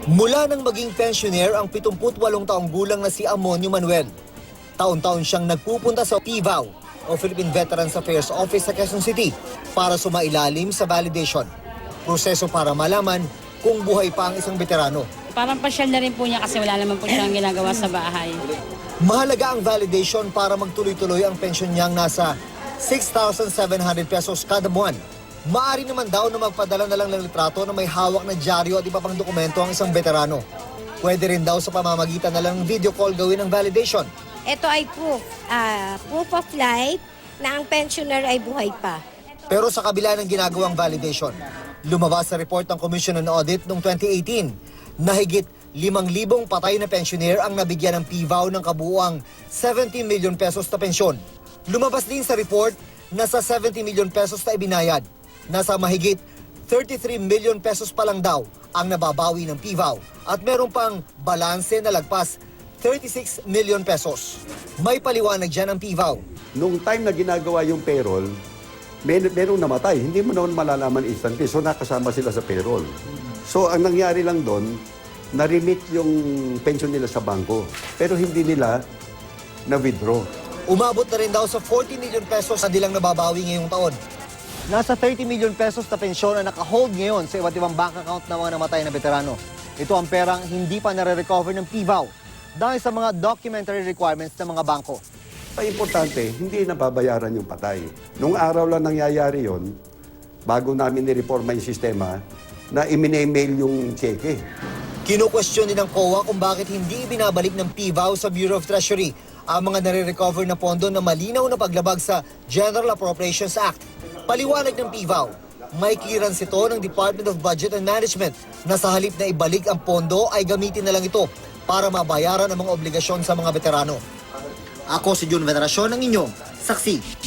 Mula nang maging pensioner ang 78 taong gulang na si Amonio Manuel. Taon-taon siyang nagpupunta sa PVAO o Philippine Veterans Affairs Office sa Quezon City para sumailalim sa validation. Proseso para malaman kung buhay pa ang isang veterano. Parang pasyal na rin po niya kasi wala naman po siyang ginagawa sa bahay. Mahalaga ang validation para magtuloy-tuloy ang pensyon niyang nasa 6,700 pesos kada buwan. Maaari naman daw na magpadala na lang ng litrato na may hawak na dyaryo at iba pang dokumento ang isang veterano. Pwede rin daw sa pamamagitan na lang ng video call gawin ang validation. Ito ay proof of life na ang pensioner ay buhay pa. Pero sa kabila ng ginagawang validation, lumabas sa report ng Commission on Audit noong 2018 na higit 5,000 patay na pensioner ang nabigyan ng PVAO ng kabuuang 70 million pesos na pensyon. Lumabas din sa report na sa 70 million pesos na ibinayad, nasa mahigit 33 million pesos pa lang daw ang nababawi ng PVAO at meron pang balanse na lagpas 36 million pesos. May paliwanag dyan ang PVAO. Nung time na ginagawa yung payroll, merong namatay. Hindi mo naman malalaman instantly. So nakasama sila sa payroll. So ang nangyari lang doon, na-remit yung pension nila sa bangko. Pero hindi nila na-withdraw. Umabot na rin daw sa 40 million pesos na dilang nababawi ngayong taon. Nasa 30 million pesos na pensyon na nakahold ngayon sa iba't ibang bank account ng mga namatay na veterano. Ito ang perang hindi pa nare-recover ng PVAO dahil sa mga documentary requirements ng mga bangko. Ang importante, hindi nababayaran yung patay. Nung araw lang nangyayari yon, bago namin ni-reforma yung sistema, na i-mail yung cheque. Kino-question din ng COA kung bakit hindi ibinabalik ng PVAO sa Bureau of Treasury ang mga nare-recover na pondo na malinaw na paglabag sa General Appropriations Act. Paliwanag ng PVAO, may clearance ito ng Department of Budget and Management na sa halip na ibalik ang pondo ay gamitin na lang ito para mabayaran ang mga obligasyon sa mga veterano. Ako si Jun Veneracion, ang inyong saksi.